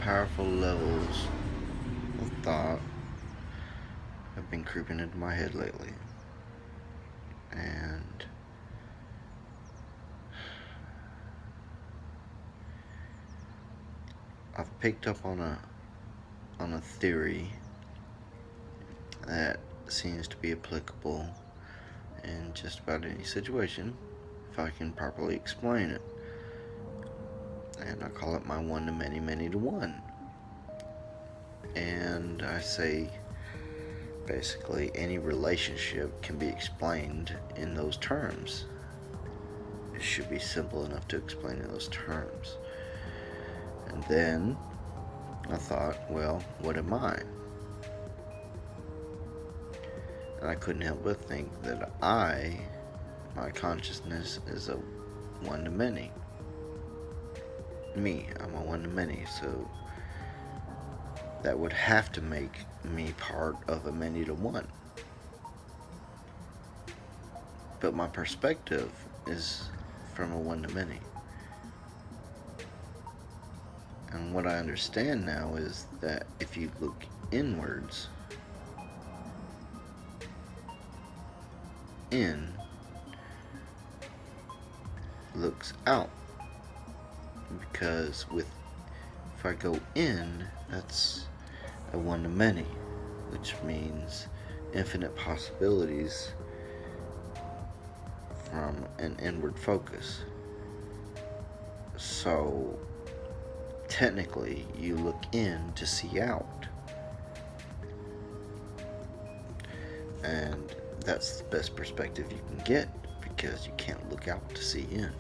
powerful levels of thought have been creeping into my head lately. And I've picked up on a theory that seems to be applicable in just about any situation if I can properly explain it. And I call it my one to many, many to one. And I say basically any relationship can be explained in those terms. It should be simple enough to explain in those terms. And then I thought, well, what am I? And I couldn't help but think that my consciousness, is a one to many. Me, I'm a one to many, so that would have to make me part of a many to one. But my perspective is from a one to many. And what I understand now is that if you look inwards, in looks out. Because if I go in, that's a one to many, which means infinite possibilities from an inward focus. So technically, you look in to see out. And that's the best perspective you can get, because you can't look out to see in.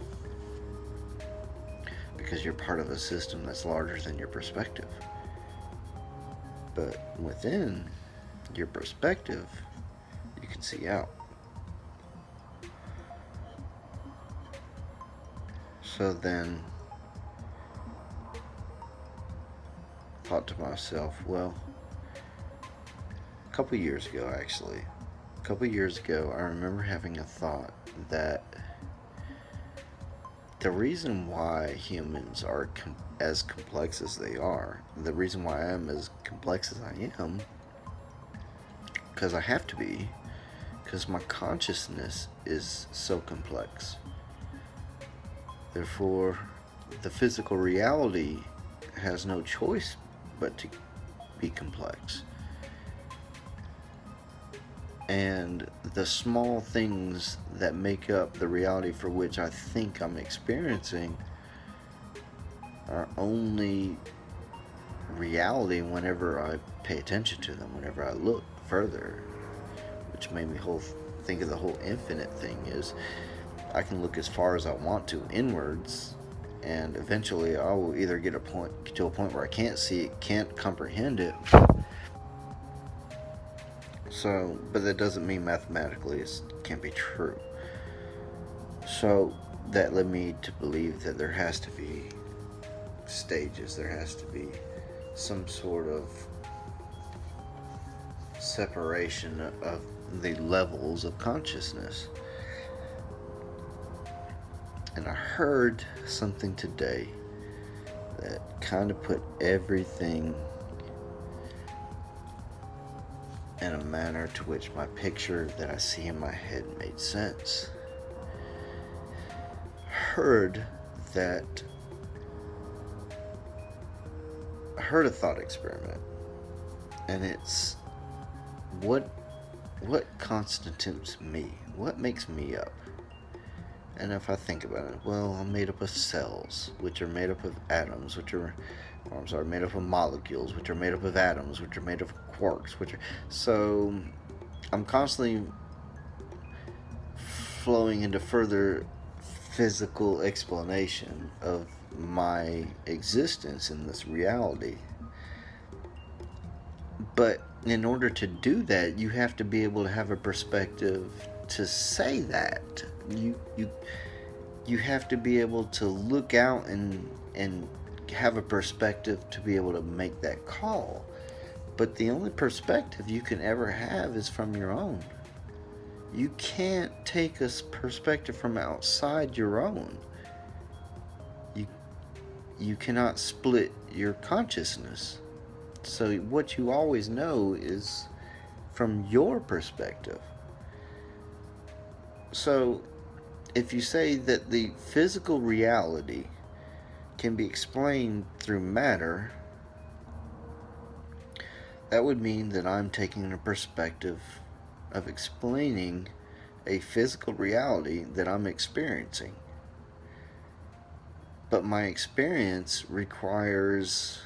Because you're part of a system that's larger than your perspective. But within your perspective, you can see out. So then, I thought to myself, well, a couple years ago, I remember having a thought that the reason why humans are as complex as they are, the reason why I am as complex as I am, because I have to be, because my consciousness is so complex. Therefore, the physical reality has no choice but to be complex. And the small things that make up the reality for which I think I'm experiencing are only reality whenever I pay attention to them, whenever I look further. Which made me think of the whole infinite thing is I can look as far as I want to inwards, and eventually I will either get to a point where I can't see it, can't comprehend it. So, but that doesn't mean mathematically it can't be true. So that led me to believe that there has to be stages, there has to be some sort of separation of the levels of consciousness. And I heard something today that kind of put everything in a manner to which my picture that I see in my head made sense. I heard a thought experiment, and it's what constitutes me? What makes me up? And if I think about it, well, I'm made up of cells, which are made up of atoms, made up of molecules, which are made up of atoms, which are made up of quarks, so I'm constantly flowing into further physical explanation of my existence in this reality. But in order to do that, you have to be able to have a perspective to say that. You have to be able to look out and have a perspective to be able to make that call. But the only perspective you can ever have is from your own. You can't take a perspective from outside your own. you cannot split your consciousness. So what you always know is from your perspective. So if you say that the physical reality can be explained through matter, that would mean that I'm taking a perspective of explaining a physical reality that I'm experiencing. But my experience requires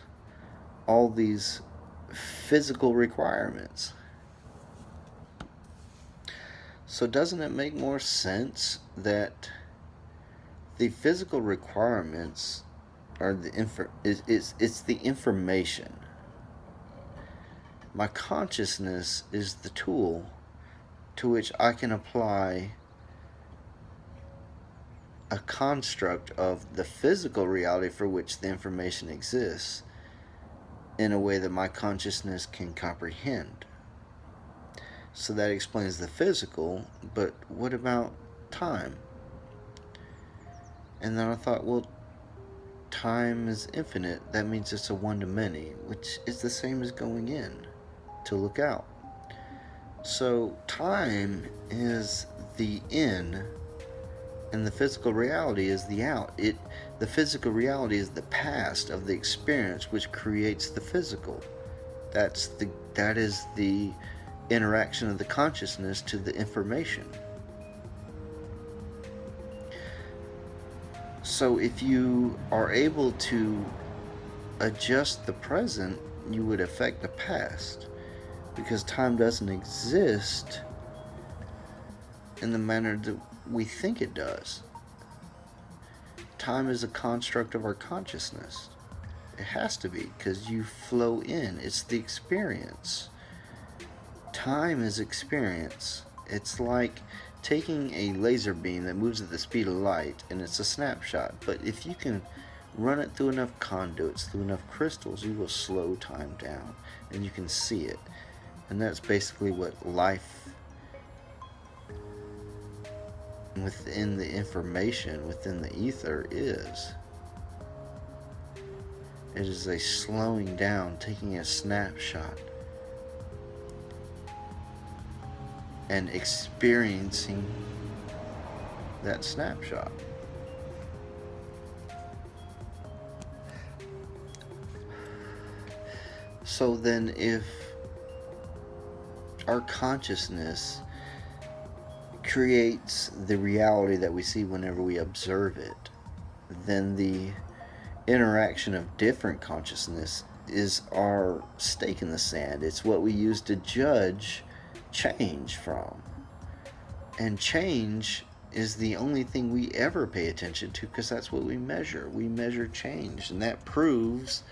all these physical requirements. So doesn't it make more sense that the physical requirements are it's the information. My consciousness is the tool to which I can apply a construct of the physical reality for which the information exists in a way that my consciousness can comprehend. So that explains the physical, but what about time? And then I thought, well, time is infinite. That means it's a one-to-many, which is the same as going in to look out. So time is the in, and the physical reality is the out. The physical reality is the past of the experience, which creates the physical. That is the interaction of the consciousness to the information. So if you are able to adjust the present, you would affect the past, because time doesn't exist in the manner that we think it does. Time is a construct of our consciousness. It has to be, because you flow in. It's the experience. Time is experience. It's like taking a laser beam that moves at the speed of light, and it's a snapshot. But if you can run it through enough conduits, through enough crystals, you will slow time down, and you can see it. And that's basically what life within the information, within the ether is. It is a slowing down, taking a snapshot, and experiencing that snapshot. So then, if our consciousness creates the reality that we see whenever we observe it, then the interaction of different consciousness is our stake in the sand. It's what we use to judge change from. And change is the only thing we ever pay attention to, because that's what we measure. We measure change, and that proves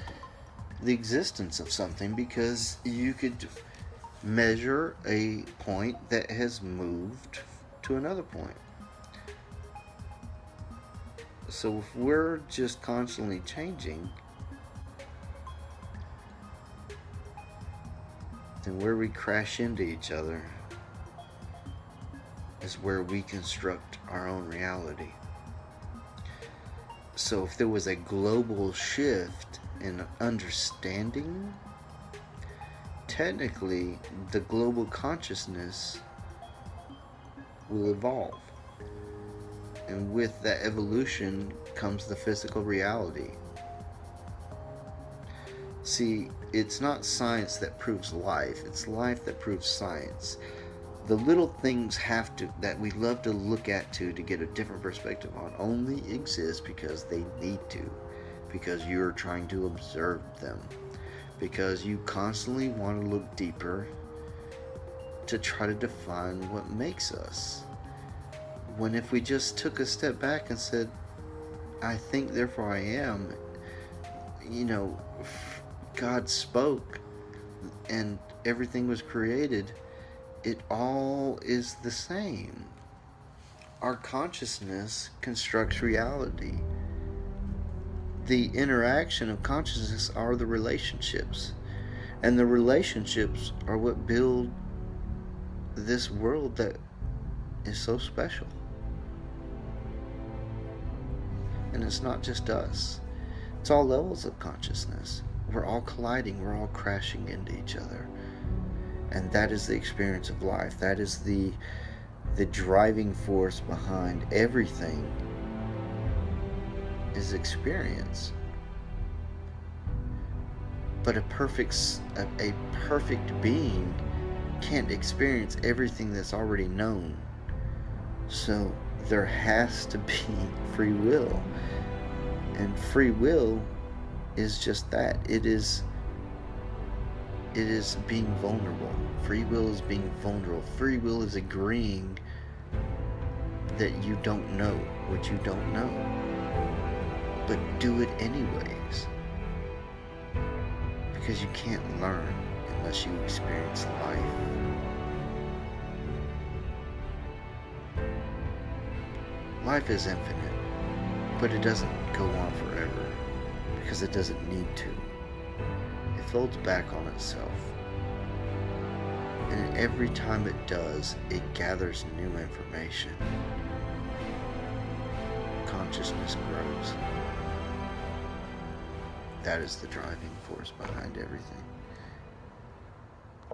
the existence of something, because you could measure a point that has moved to another point. So if we're just constantly changing, then where we crash into each other is where we construct our own reality. So if there was a global shift in understanding, technically the global consciousness will evolve. And with that evolution comes the physical reality. See, it's not science that proves life, it's life that proves science. The little things that we love to look at to get a different perspective on only exist because they need to. Because you're trying to observe them. Because you constantly want to look deeper to try to define what makes us. When if we just took a step back and said, I think, therefore I am, God spoke and everything was created, it all is the same. Our consciousness constructs reality. The interaction of consciousness are the relationships. And the relationships are what build this world that is so special. And it's not just us. It's all levels of consciousness. We're all colliding, we're all crashing into each other. And that is the experience of life. That is the driving force behind everything, is experience. But a perfect being can't experience everything that's already known. So there has to be free will. And free will is just that. It is being vulnerable. Free will is being vulnerable. Free will is agreeing that you don't know what you don't know, but do it anyways. Because you can't learn unless you experience life. Life is infinite, but it doesn't go on forever because it doesn't need to. It folds back on itself. And every time it does, it gathers new information. Consciousness grows. That is the driving force behind everything.